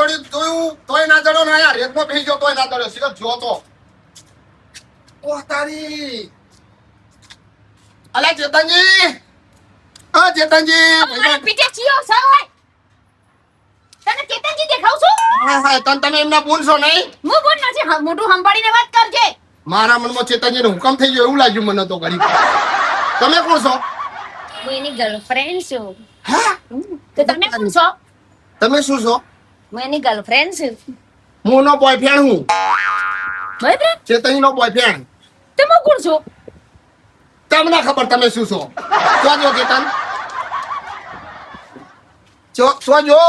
જોડી જોયું તોય ના જડો ને યાર રેતમાં બેસી ગયો તોય ના જડ્યો સિગર જો તો ઓહ તારી અલા ચેતનજી હા ચેતનજી પીટે ચિયો સર હોય તને ચેતનજી દેખાવ છું હા હા તમે એમના બોલ છો નહીં હું બોલ નથી મોઢું સંભાળીને વાત કરજે મારા મનમાં ચેતનજીનો હુકમ થઈ ગયો એવું લાગ્યું મને તો ઘડી તમે કોણ છો હું એની ગર્લફ્રેન્ડ છું હા તો તમે કોણ છો તમે શું છો હું એની ગર્લફ્રેન્ડ છું હું નો બોયફ્રેન્ડ હું બોયફ્રેન્ડ ચેતનજીનો બોયફ્રેન્ડ તમે કોણ છો તમને ખબર તમે શું છો જો ચેતન જો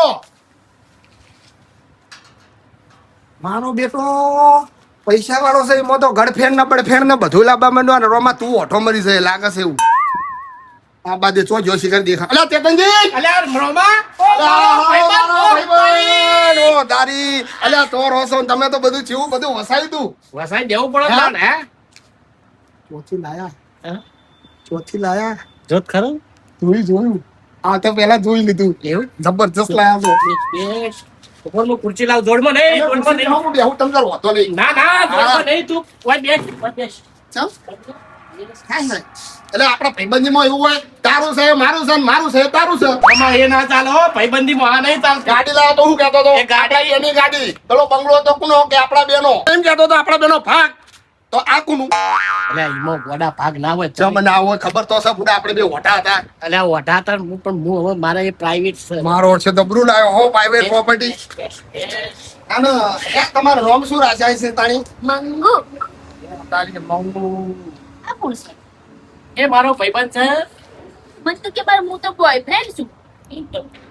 મારો બેટો પૈસા વાળો છે એમાં તો ગળફેણ ને બળફેણ ને બધું લાવવા માંડવા ને રોમાં તું ઓઠો મરી જાય લાગે છે એવું આ બાદ ચો જો શિખર દેખા અલ્યા ચેતનજી અલ્યા રોમા ઓ દારી અલ્યા તો રોસો તમે તો બધું જેવું બધું વસાયું તું વસાઈ દેવું પડે તાન હે ચોથી લાયા હે? ચોથી લાયા જોત ખરો જોયું આ તો પેલા જોઈ લીધું એવું જબરજસ્ત લાયા તો ઉપરમાં ખુરચી લાવ જોડમાં નહીં જોડમાં નહીં હું બેહું તમ તાર હોતો નહીં ના ના જોડમાં નહીં તું ઓય બેસ ચમ એટલે આપણા ભાઈબંધીમાં એવું હોય તારું છે મારું છે ને મારું છે તારું છે આમાં એ ના ચાલે હો ભાઈબંધીમાં આ નહીં ચાલતું ગાડી લાવ્યો તો હું કહેતો હતો એ ગાડી- આપણા એની ગાડી પેલો બંગલો તો કોનો કે આપણા બેનો એમ કહેતો હતો આપણા બેનો ભાગ તો આ કોનું અલ્યા ઈમાં ગોડા ભાગ ના હોય જો મને આવો ખબર તો છે બુડા આપણે બે હોટા હતા અલ્યા ઓઢા તાર હું પણ હું હવે મારે એ પ્રાઇવેટ છે મારો છે દબરું લાવ્યો હો પ્રાઇવેટ પ્રોપર્ટી અને એક તમારો રોમ શું રાજાય છે તાણી મંગુ તારી મંગુ આ કોણ છે એ મારો ભાઈબંધ છે મને તો કે બાર હું તો બોયફ્રેન્ડ છું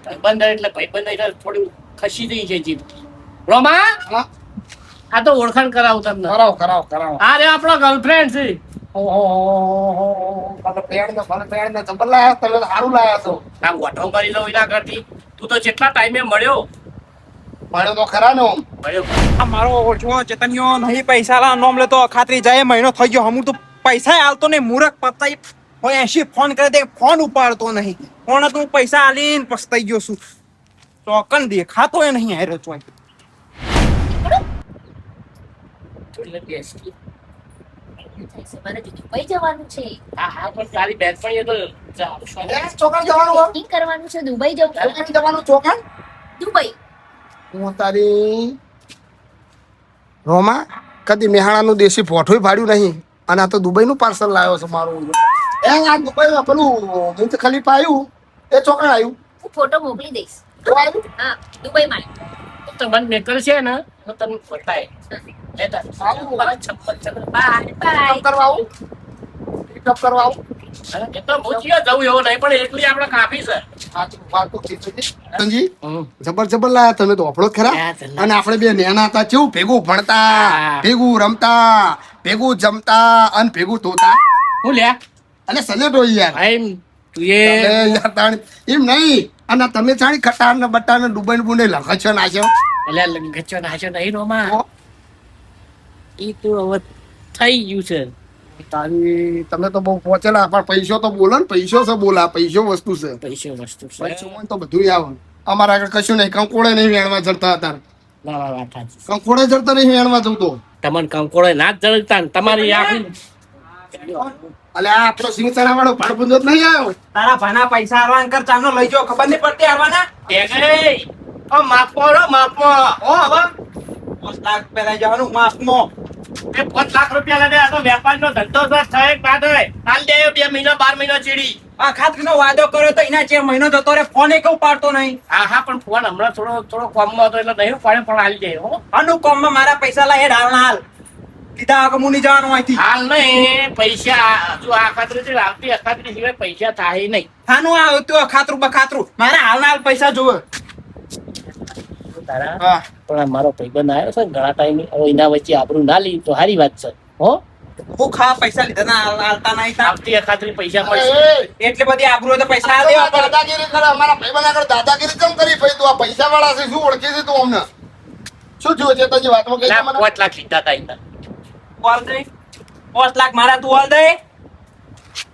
ભાઈબંધ એટલે ભાઈબંધ એટલે થોડું ખસી જઈ છે જીભ રોમા હા આ તો ઓળખાણ કરાવું તમને કરાવો આ રે આપણો ગર્લફ્રેન્ડ છે ઓહો મને પેડ ને જબર લાયા તમે તો સારું લાયા છો આ ઓઢો કરી લો એના કરતી તું તો જેટલા ટાઈમે મળ્યો મળ્યો તો ખરા ને ઓમ મળ્યો આ મારો ઓછો ચેતન્યો નહીં પૈસા લા નોમ લેતો ખાતરી જાય મહિનો થઈ ગયો હમું તો પૈસા આલતો નહીં મૂરખ પતાઈ હોય 80 ફોન કરે તે ફોન ઉપાડતો નહીં ફોન તું પૈસા આલીને પસ્તાઈ ગયો છું ચોકન દેખાતો એ નહીં આયરો ચોય એટલે બેસી મારે તો દુબઈ જવાનું છે હા હા પણ તારી બેન પણ એ તો ચોકણ જવાનું હોય શોપિંગ કરવાનું છે દુબઈ જવું ચોકણ જવાનું ચોકણ દુબઈ હું તારી રોમા કદી મેહાણાનું દેશી પોઠું ભાડ્યું નહીં અને આ તો દુબઈનું પાર્સલ લાવ્યો છે મારું એ આ દુબઈમાં પેલું મુંજ ખલીફા આવ્યું એ ચોકણ આવ્યું હું ફોટો મોકલી દઈશ તો આવ્યું હા દુબઈ માં તો મને મેકલ છે ને તો તને બતાય લેતા આવું. છપ્પન બાય બાય પિકઅપ કરવા આવું પિકઅપ કરવા આવું એ તો મૂકીએ જવું એવો નહીં પણ એકલી આપણે કાફી છે સંજી જબર લાયા તમે તો આપણો જ ખરા અને આપણે બે નેના હતા કેવું ભેગું ભણતા હા. ભેગું રમતા ભેગું જમતા અને ભેગું તોતા હું લ્યા અને સનેટો યાર ભાઈ તું એ તમે યાર તાણી એમ નહીં અને તમે જાણી ખટાર ને બટાર ને ડુબાઈ બુને લખો નાખ્યો અલ્યા લંગચો નાચો નહીં રોમા એ તો હવે થઈ ગયું છે તારી તમે તો બહુ પહોંચેલા પણ પૈસો તો બોલો ને પૈસો છે બોલા પૈસો વસ્તુ છે પૈસો વસ્તુ છે પૈસો હોય તો બધું આવે અમારા આગળ કશું નહીં કંકોડે નહીં વેણવા જડતા હતા ના ના વાત સાચી છે. કંકોડે જડતા નહીં વેણવા જવું તો તમને કંકોડે ના જ જળતા ને તમારી આખી અલે આ આપણો સિંગતણા વાળો ભાડપુંજો નહીં આવ્યો તારા ભાના પૈસા આલવાન કર ચાનો લઈ જાઓ ખબર નહીં પડતી આવવાના ઓ માપો રો માપો ઓ હવે 5 લાખ પેલા જવાનું માસમાં એ 5 લાખ રૂપિયા લડે આ તો વેપારનો ધંધો તો થાય એક બાદ હોય હાલ દે 2 મહિના 12 મહિના ચીડી આ ખાતરીનો વાદો કર્યો તો એના જે મહિનો જતો રે ફોન એક ઉપાડતો નહીં હા હા પણ ફોન હમણાં થોડો કોમમાં હતો એટલે નહીં પડે પણ હાલ દે હો અનુકોમમાં મારા પૈસા લાય ડાળના હાલ કીધા કે મુની જવાનું અહીંથી હાલ નહીં પૈસા હજુ આ ખાતરી છે આવતી અખાતરી સિવાય પૈસા થાય નહીં થાનું આ તું ખાતરું બખાતરું મારા હાલના હાલ પૈસા જોવે તારા હા પણ આ મારો ભાઈબંધ આવ્યો છે ને ઘણા ટાઈમ હવે એના વચ્ચે આબરૂ ના લી તો સારી વાત છે હો હું ખા પૈસા લીધા ના હાલતા નહીં તા આવતી અખાતરી પૈસા મળશે એટલે બધી આબરૂ હોય તો પૈસા આલ દેવા પડે દાદાગીરી કરે અમારા ભાઈબંધ આગળ દાદાગીરી કેમ કરી ભાઈ તું આ પૈસા વાળા છે શું ઓળખી છે તું અમને શું જોવે છે તારી વાતમાં કઈ ના, મને 5 લાખ લીધા તા એના. બોલ દે 5 લાખ મારા તું હાલ દે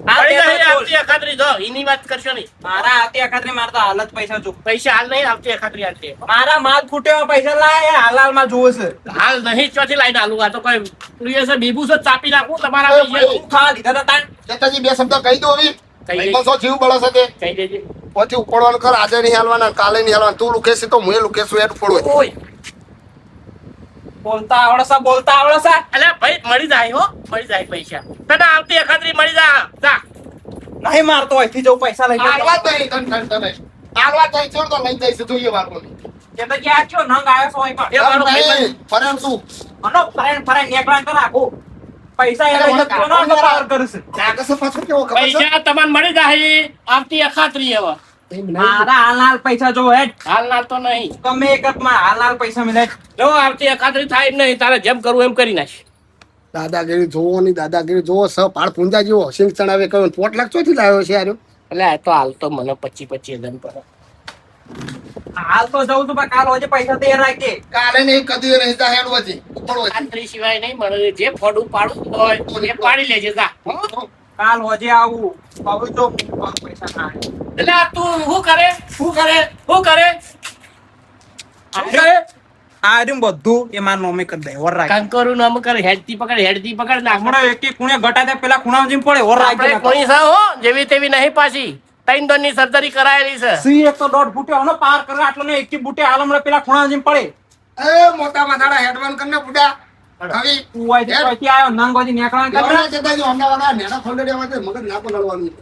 પડી જાય આવતી અખાત્રી જો એની વાત કરશો નહીં. મારા આવતી અખાત્રી મારે તો હાલત પૈસા જો પૈસા હાલ નહીં આવતી અખાત્રી હાલતી. મારા માલ ફૂટ્યો પૈસા લાય હાલ માં જોવે છે હાલ નહીં ચોથી લાઈન હાલું. આ તો કોઈ પ્રિય છે બીબુ છે ચાપી નાખું તમારા એ પૈસા. ભાઈ. ખા લીધા હતા તાન ચેતનજી બે શબ્દ કહી દો હવે. કહી દે. ભાઈબંધ છો જીવ બળે છે તે. કહી દેજે. પછી ઉપડવાનું કર, આજે નહીં હાલવાના, કાલે નહીં હાલવાના. તું લુકે છે તો હું લુકેશું યાર ઉપડવું. ઓય બોલતા આવડે છે અલ્યા ભાઈ મળી જાય હો, મળી જાય પૈસા. તને આવતી અખાત્રી મળી જા. જા નહીં મારતો અહીંથી જવું પૈસા લઈ હાલવા જ નહીં તને. હાલવા જ નહીં, છોડ તો લઈ જઈશું જોઈએ વારનું. કે તો ક્યાં છો નંગ આવ્યો છો અહીં પર એ મારો ભાઈબંધ. નહીં, ફરેમ શું? અનો ફરેન નેકળાન તો નાખો પૈસા એ લઈને કોનો કરાર કરશે લાગે છે પાછો કેવો ખબર છે? પૈસા તમને મળી જાય આવતી અખાત્રી હવે. મારા હાલ પૈસા જો હેડ હાલ ના તો નહીં. ગમે એકમાં હાલ પૈસા મિલે જો આવતી અખાત્રી થાય જ નહીં. તારે જેમ કરવું એમ કરી નાખ. દાદાગીરી જોવો ની દાદાગીરી જોવો. સ પાળ પૂંજા જેવો સિંગ ચણાવે કહ્યું 4 લાખ ચોથી લાવ્યો છે યાર. એટલે આ તો હાલ તો મને 25,000 પર. હાલ તો જવું છું પણ કાલ હોજે પૈસા તૈયાર રાખજે કાલે નહીં કદી નહીં જા હેડ વધી ઉપડવો છે. ખાતરી સિવાય નહીં મળે. જે ફોડું પાડું હોય એ પાડી લેજે. જા હો? કાલ હોજે આવું હવે જો પૈસા ના આવે. એટલે આ તું શું કરે શું કરે શું કરે શું કરે? આ રહ્યું બધું એ માર નોમે કરી દે ઓર રાખ કંકોરું નામ કરે. હેડતી પકડ નાખ. હમણાં એકે ખૂણે ગટા દે પેલા ખૂણા જીમ પડે ઓર રાખ આપણે કોઈ છે હો જેવી તેવી નહીં પાછી. 3 દોની સર્જરી કરાયેલી છે. સી એક તો 1.5 ફૂટે હનો પાર કરે આટલો ને એકી બુટે હાલ હમણાં પેલા ખૂણા જીમ પડે એ મોટા માથાડા હેડવાન કરીને બુડા હવે તું હોય તો ક્યાંથી આવ્યો નંગોજી નેકળા લેવાના કરે જતા જો અમને વાળા નેડા ખોલડ્યા માં મગજ નાકો લડવાનું.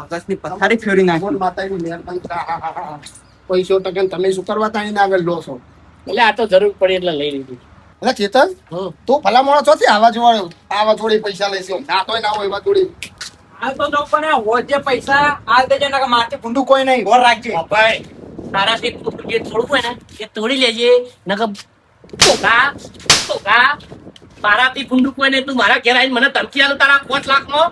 અગસની પથારી ફેરી નાખી બોલ માતાની મહેરબાની. પૈસો ટકે તમે શું કરવા તાણી ના આગળ લો છો? એટલે આ તો જરૂર પડી એટલે લઈ લીધી. એટલે ચેતન હમ. તું ભલા મોણો ચોથી આવા જોડે પૈસા લઈશું. ના તોય ના હોય એવા જોડે. હાલ તો જો પણ હોજે પૈસા હાલ દેજે નકર માથે ફૂંડું કોઈ નહીં ઓર રાખજે ભાઈ તારાથી જે થોડું હોય ને એ તોડી લેજે. નકર ટોકા તારાથી ફૂંડું કોઈ નહીં. તું મારા ઘેર આવીને મને ધમકી આલું તારા 5 લાખમાં.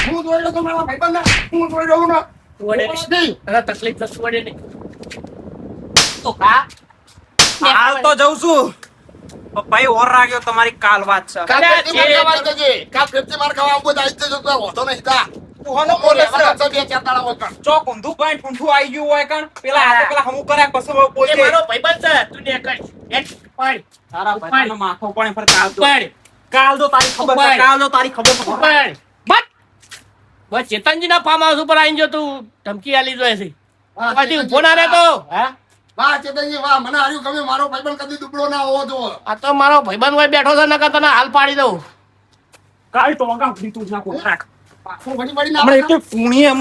હું જોઈ લઉં મારા ભાઈબંધને. હું જોઈ લઉં ને. તું વડે નહીં. તારા તકલીફ થશે વડે નહીં. ટોકા હાલ તો જઉં છું ભાઈ ઓર રાખ્યો તમારી કાલ વાત છે કાલ અલ્યા, ફેરથી માર ખાવા આવી જજે. કાલ ફેરથી માર ખાવા આવું બધું આવી જજો. તો વાંધો નહીં તા. તું હનો હું બોલે લેવાના છે છે 2-4 દાડા હોય કાં. ચોક ઊંધું પાણી ઠૂંઠું આવી ગયું હોય કણ પેલા હાથે પેલા હમું કર્યા પછી હવે એ બોલજે મારો ભાઈબંધ છે. તું ને કઈ એક પાડ તારા ભાઈનો માથો પણ પર કાલ તો પાડ કાલ તો તારી ખબર છે, ઉપાડ. કાલ તો તારી ખબર છે. પાડ બસ ચેતનજીના ફાર્મ હાઉસ ઉપર આવીને જો તું ધમકી આલી જોઈએ છે. વાહ, પછી ચેતનજી, ઉભો ના રહેતો. હા વાહ ચેતનજી વાહ, મને હાર્યું ગમે. મારો ભાઈબંધ કદી દુબળો ના હોવો જોઈએ. આ તો મારો ભાઈબંધ હોય બેઠો છે નકર તને હાલ પાડી દઉં. કાલ તો આગા ફરી તું નાખો રાખ પાછું વળી વળીને હમણાં આપણે એક ફૂણી એમ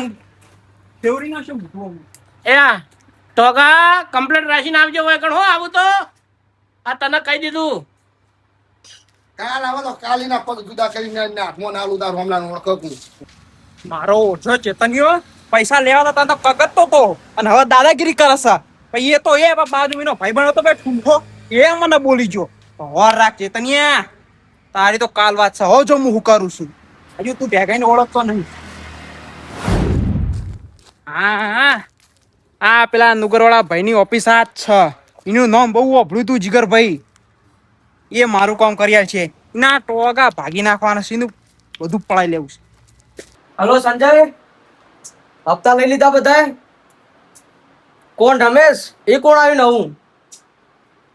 ફેવરી નાખશે ઊંધું. એ હા ટોકા કમ્પ્લેટ રાખીને આવજો હોય કણ હો આવું તો. આ તને કહી દીધું. કાલ આવે તો કાલ એના પગ જુદા કરીને એના હાથમાં ના આલું તાર હમણાં ઓળખું. મારો ઓછો ચેતન્યો પૈસા લેવા હતા તો કગતતો તો અને હવે દાદાગીરી કરે છે પછી એ તો એ બાજુ મીનો ભાઈ બનો તો બે ઠૂંઠો એ મને બોલી ગયો હોર રાખ ચેતન્યા તારી તો કાલ વાત છે હો જો હું હું કરું છું હજુ તું ભેગાઈને ઓળખતો નહીં હા આ પેલા નુગરવાળા ભાઈની ઓફિસ આ જ છે એનું નામ બહુ અભળ્યું તું જીગરભાઈ એ મારું કામ કર્યા છે ના ટોગા ભાગી નાખવાના છે એનું બધું પડાઈ લેવું છે હલો સંજય હપ્તા લઈ લીધા બધાએ કોણ રમેશ એ કોણ આવ્યું નવું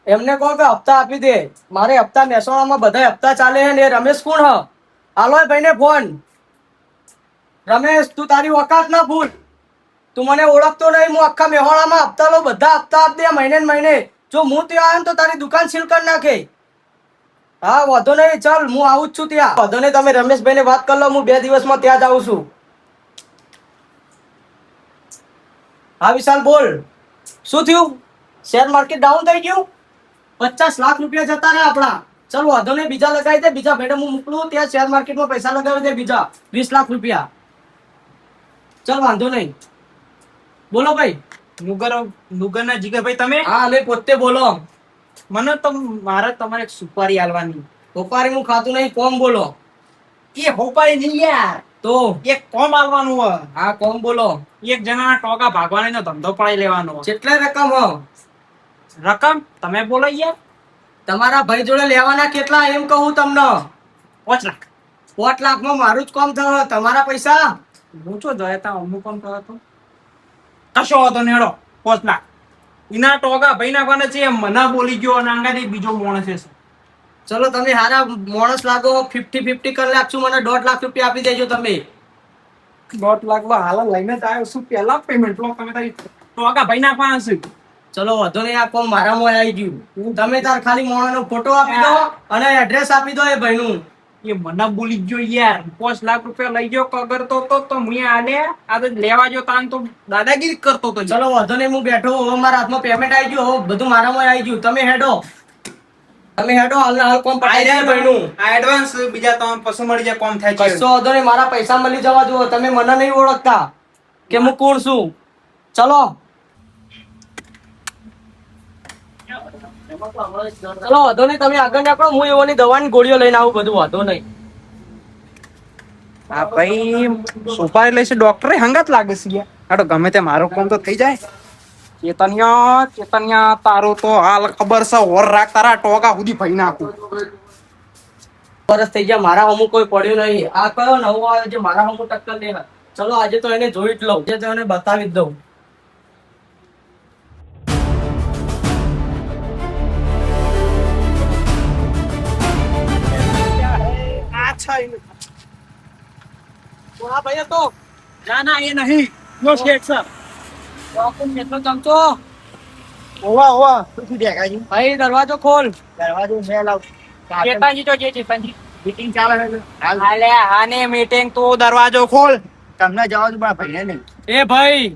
એમને કહો કે હપ્તા આપી દે મારે હપ્તા મહેસાણામાં બધા હપ્તા ચાલે છે ને એ રમેશ કોણ હ હાલો એ ભાઈને ફોન રમેશ તું તારી ઓકાત ના ભૂલ તું મને ઓળખતો નહીં હું આખા મહેસાણામાં હપ્તા લો બધા હપ્તા આપી દે મહિને ને મહિને જો હું ત્યાં આવ્યો ને તો તારી દુકાન સીલ કરી નાખે હા વાંધો નહીં ચાલ હું આવું જ છું ત્યાં વાંધો નહીં તમે રમેશભાઈને વાત કરી લો હું 2 દિવસમાં ત્યાં જ આવું છું હા વિશાલ બોલ શું થયું શેર માર્કેટ ડાઉન થઈ ગયું 50 લાખ રૂપિયા જતા રહ્યા આપણા ચાલ વાંધો નહીં બીજા લગાવી દે બીજા મેડમ હું મોકલું ત્યાં શેર માર્કેટમાં પૈસા લગાવી દે બીજા 20 લાખ રૂપિયા ચાલ વાંધો નહીં બોલો ભાઈ નુગરના જીગરભાઈ તમે હા અમે પોતે બોલો મને તો મારે તમારે એક સુપારી આલવાની સોપારી હું ખાતું નહીં કોમ બોલો એ હોપારી નહીં યાર તો એક કોમ આલવાનું હોય હા કોમ બોલો એક જણાના ટોકા ભાગવાનો ધંધો પડાઈ લેવાનો હોય. કેટલા રકમ હો રકમ તમે બોલો યાર તમારા ભાઈ જોડે લેવાના કેટલા એમ કહું તમને 5 લાખ 5 લાખમાં મારું જ કામ થયો તમારા પૈસા હું છો જાય તા અમુક કામ કરો તો કશો હતો નેડો 5 લાખ ઇના ટોગા ભાઈ નાખવાના છે એમ મને બોલી ગયો અને આંગાથી બીજો માણસ છે ચલો તમે હારા માણસ લાગો 50-50 કરી નાખશું મને 1.5 લાખ રૂપિયા આપી દેજો તમે 1.5 લાખ હાલ લઈને જ આવ્યો છું પહેલા પેમેન્ટ લો તમે તારી ટોગા ભાઈ નાખવાના છે ચલો વધુ નહીં આ કોમ મારામાં આવી ગયું તમે તાર ખાલી મોણાનો ફોટો આપી દો અને એડ્રેસ આપી દો એ ભાઈનું એ મને બોલી ગયો યાર 5 લાખ રૂપિયા લઈ ગયો કગર તો મુએ આલે આ તો લેવા જો તાન તો દાદાગીરી કરતો તો ચલો વધુ નહીં હું બેઠો હવે મારા હાથમાં પેમેન્ટ આવી ગયું હવે બધું મારામાં આવી ગયું તમે હેડો હાલ હાલ કોમ પતાઈ દે ભાઈનું આ એડવાન્સ બીજા તમને પછી મળી જાય કોમ થાય છે કશો વધુ નહીં મારા પૈસા મળી જવા જુઓ તમે મને નહીં ઓળખતા કે હું કોણ છું ચલો ચલો વધો નહીં તમે આગળ નીકળો હું એવોની દવાની ગોળીઓ લઈને આવું બધું વધો નહીં આ ભાઈ સુપારી લઈશે ડોક્ટરે હંગાત લાગે છે યાર આ તો ગમે તે મારો કોમ તો થઈ જાય ચેતન્યા તારું તો હાલ ખબર છે ઓર રાખ તારા ટોગા સુધી ભાઈ નાખું વર્ષ થઈ ગયા મારા હમું કોઈ પડ્યું નહીં આ કયો નવો આવે જે મારા હમું ટક્કર લે ચલો આજે તો એને જોઈ જ લઉં જે તો એને બતાવી જ દઉં કોના ભાઈ હતો ના એ નહીં નો શેઠ સર ડોક્ટર એટલો ચમચો ઓવા શું દેખાય ભાઈ દરવાજો ખોલ દરવાજો મેં લાવ ચેતનજી તો જે ચેતનજી મીટિંગ ચાલે છે હાલે આને મીટિંગ તો દરવાજો ખોલ તમને જવા દો ભાઈને નહીં એ ભાઈ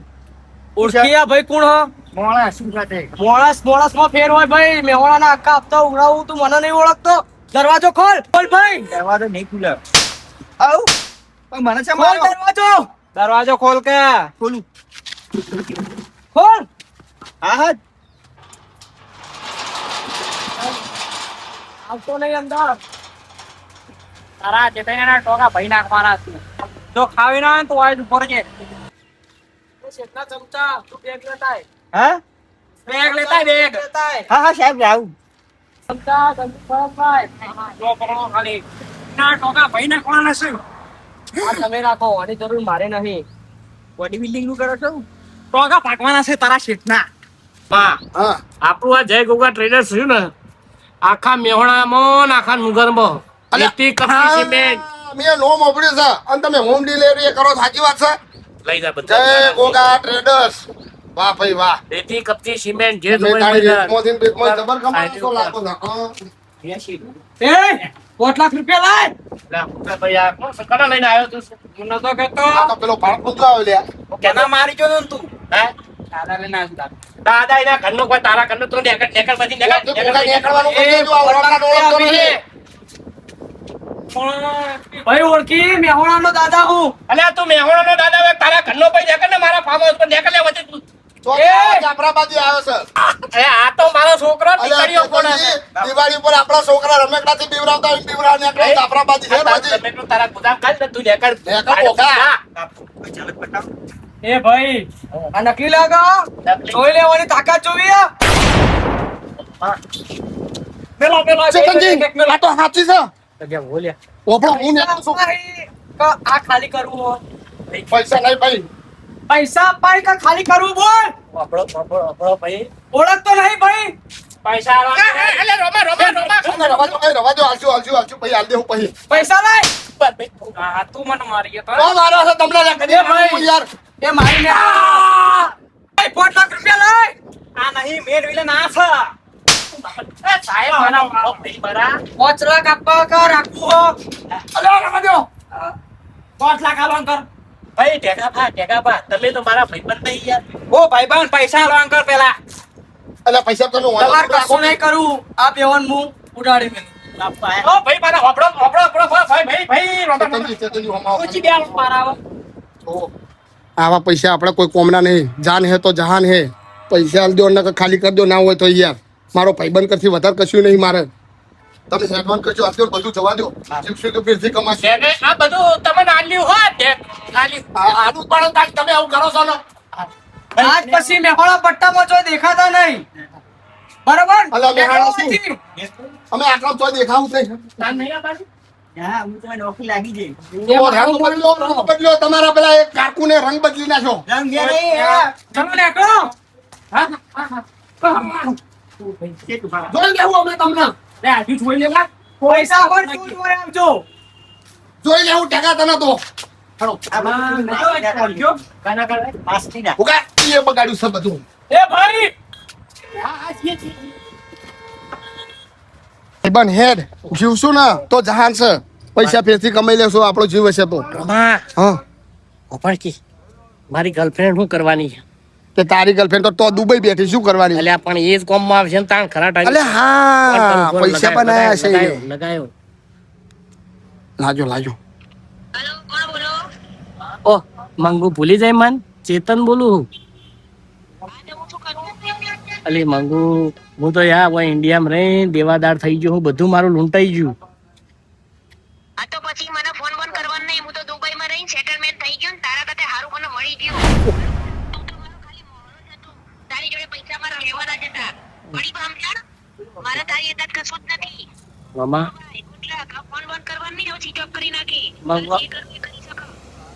ઓળખીયા ભાઈ કોણ હો મોણા શું સાથે મોણસ માં ફેર હોય ભાઈ મેહોણાના આખા હપ્તા ઉઘરાવું તું મને નહીં ઓળખતો દરવાજો ખોલ ખોલ ભાઈ દરવાજો નહીં ખુલે આવ મને છે ખોલ દરવાજો દરવાજો ખોલ કે ખોલું ખોલ હા હા આવતો નહીં અંદર તારા ચેતન્યાના ટોગા ભાઈ નાખવાના છે જો ખાવી ના હોય તો આજ ઉપર છે શેઠના ચમચા તું બેગ લેતા આય. હા બેગ લેતા બેગ લેતા આય. હા હા સાહેબ જાવ ચમચા ચમચા ભાઈ જો પડો ખાલી ના ટોગા ભાઈ નાખવાના છે આ તમે રાખો આની જરૂર મારે નહીં બોડી બિલ્ડિંગ નું કરો છો ટોગા પાકવાના છે તારા શેઠના હા હા આપણું આ જય ગોગા ટ્રેડર્સ રહ્યું ને આખા મેહોણામાં ને આખા નુગરમાં રેતી કપચી સિમેન્ટ મેં નો મોકલ્યું છે અને તમે હોમ ડિલિવરી કરો સાચી વાત છે લઈ જા જય બધા ગોગા ટ્રેડર્સ વાહ ભાઈ વાહ રેતી કપચી સિમેન્ટ જે મેં જોવે તારી મળી જાય. રેતમાંથી ને બેતમાંથી જબર કમાયો છો લાખો ના. એ 5 લાખ રૂપિયા લાય લા, પુત્ર ભાઈ આ કોણ છે? કને લઈને આવ્યો તું મને તો કહેતો આ તો પેલો ભાડો તો આવ્યો લ્યા કેના મારી ગયો ને તું હે દાદા લઈને આવતા દાદા એના ઘરનો કોઈ તારા ઘરનો તું નેકળ બધી નેકળ, તું નેકળ ગોગા બધી નીકળવાનું નેકળ. કરી દેજો, આ ઓળખા ઓળખતો નથી. ભાઈ ઓળખી મેહોણાનો દાદા હું અલ્યા તું મેહોણાનો દાદા હોય, તારા ઘરનો ભાઈ નેકળ ને મારા ફાર્મ હાઉસ પર નેકળ લે વચ્ચે તું. તો જાફરાબાદી આવ્યો છે અરે આ તો મારો છોકરો અલ્યા, ટીકડીઓ ફોડે છે. દિવાળી પર આપણા છોકરા રમકડાથી બીવરાવતા હોય ને બીવરાવ નીકળે જાફરાબાદી છે બાજી. તમે તો તારા ગુદામ કાઢ ને તું નેકળ. નેકળ ગોગા. હા. એ ભાઈ આ નકલી લાગો નકલી. જોઈ લેવાની તાકાત જોવી આ પેલો ચેતનજી, આ તો સાચી છે જગ્યા બોલ્યા. ઓભળો, હું નીકળું છું. ભાઈ, આ ખાલી કરવું હો. પૈસા નહીં ભાઈ પૈસા પાઈ કે ખાલી કરવું બોલ આપણો ભાઈ ઓળખતો નહીં ભાઈ પૈસા આલવા. અલે રોમા રવા દો હાલજો ભાઈ હાલ દે હું પછી પૈસા લાય આ તું મને મારી ગયો તો મારો છે તમને લે કરી ભાઈ. યાર એ મારી ને ભાઈ 5 લાખ રૂપિયા લાય આ નહીં મેર વિલે ના છે એ સાહેબ મારા મારો ભાઈ બરા 5 લાખ આપવા કા રાખવું હો અલ્યા રવા દો 5 લાખ આલવાન કર ભાઈ ટેકા ભા તમે તો મારા ભાઈબંધ નહીં યાર. ઓ ભાઈબંધ પૈસા આલવાન કર પેલા અલ્યા પૈસા તમે તમાર કશું નહીં કરું આ બેવન હું ઉડાડી મેં ઓ ભાઈ મારા હોપડો ભાઈ રોમા ઓછી બે મારા આવા પૈસા આપણે કોઈ કોમના નહીં જાન હે તો જહાન હે પૈસા આલ દો ને ખાલી કરી દો ના હોય તો યાર મારો ભાઈબંધ કરથી વધારે કશું નહીં મારે તમે સેટમેન્ટ કરજો આજકાલ બધું જવા દો શિક્ષિત ફીરથી કમાશે આ બધું તમે નાલ્યું હોત ને નાલ્યું. આનું પણ કાંઈક તમે આવું કરો છો ને આજ પછી મેહોણા પટ્ટામાં જો દેખાતા નહીં બરોબર અલા, મેહોણા શું? મેહોણાથી. અમે આટલા તો દેખાવું જ નહીં તાન નહીં આ બાજુ? હા હું તો નોકરી લાગી જઈ તો રંગ બદલો, રંગ બદલો. તમારા પેલા એક કાકુને રંગ બદલી નાખો. રંગ બે નહીં ચલો નેકળો. જોઈ લેવું અમે તમને લે આજુ જોઈ લેવા પૈસા પણ તું જોઈ આવજો જોઈ લેવું ટેકા તને તો ઉગા, એ બગાડ્યું છે બધું. એ ભાઈ ભાઈબંધ હેડ જીવશું ને તો જહાન છે. પૈસા ફેરથી કમાઈ લેશું આપણો જીવ હશે તો. રમા હા ઓપડકી મારી ગર્લફ્રેન્ડ શું કરવાની છે તે તારી ગર્લફ્રેન્ડ તો દુબઈ બેઠી શું કરવાની? અલ્યા પણ એ જ કોમમાં આવશે ને તાણ ખરા ટાઈમ અલે હા પૈસા પણ આયા છે એને. લગાયો લાજો લાજો. હેલો કોણ બોલો? ઓ મંગુ ભૂલી જાય મન ચેતન બોલું આજે હું શું કરું? અલી મંગુ હું તો યાર હવે ઇન્ડિયામાં રહી દેવાદાર થઈ ગયો હું બધું મારું લૂંટાઈ ગયું આ તો પછી મને ફોન બોન કરવાનું નહીં. હું તો દુબઈમાં રહીને સેટલમેન્ટ થઈ ગયું ને તારા કરતા હારું મને મળી ગયું. તું તો મારો ખાલી મોહરો જ હતો. તારી જોડે પૈસા મારા રહેવાના જ હતા. વળી પણ સમજણ? મારે તારી અંદર કશું જ નથી. મામા એટલે ફોન બોન કરવાનું નહીં. હવે સ્વિચ ઓફ કરી નાખી. મંગવા જે કરવું એ કરી શકો.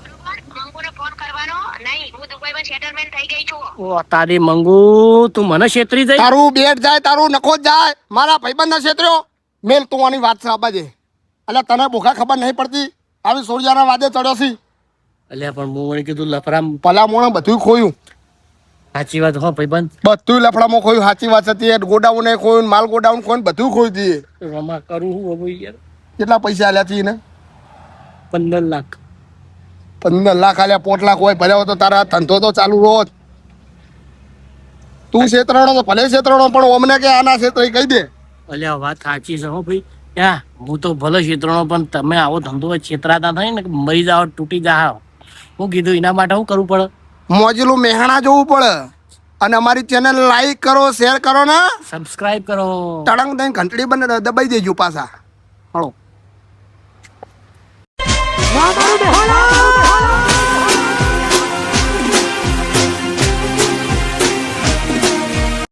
બરોબર? મંગુને ફોન કરવાનો નહીં. હું દુબઈમાં સેટલમેન્ટ થઈ ગઈ છું. ઓ તારી મંગુ તું મને છેતરી જાય તારું બેટ જાય તારું નખો જ જાય. મારા ભાઈબંધ ના ક્ષેત્ર્યો મેલ તું આની વાત છે આબાજે. એટલે તને બોખા ખબર નહીં પડતી. આવી સોડિયાના વાદે ચડ્યો છી. અલ્યા પણ હું વળી કીધું લફરામ પલા મોણે બધું ખોયું. સાચી વાત હો ભાઈબંધ બધું લફડામાં ખોયું. સાચી વાત હતી. ગોડાઉન ખોયું, માલ ગોડાઉન ખોયું, બધું ખોઈ દઈએ. રમા કરું હું હવે યાર કેટલા પૈસા આલ્યા હતી ને? 15 લાખ 15 લાખ આલ્યા. 5 લાખ હોય ભલે હોય તો તારા ધંધો તો ચાલુ રોજ. તું ક્ષેત્રનો તો ભલે ક્ષેત્રનો પણ ઓમને કે આના ક્ષેત્ર કહી દે. અલ્યા વાત સાચી છે હો ભાઈ યા હું તો ભલે છેતરણો પણ તમે આવો ધંધો છેતરાતા થાય ને કે મરી જાઓ તૂટી જાઓ હું કીધું એના માટે શું કરવું પડે મોજલું મેહાણા જોવું પડે. અને અમારી ચેનલ લાઈક કરો, શેર કરો ને સબસ્ક્રાઇબ કરો તડંગ દઈને ઘંટડી બને દબાઈ દેજો પાછા. હળો.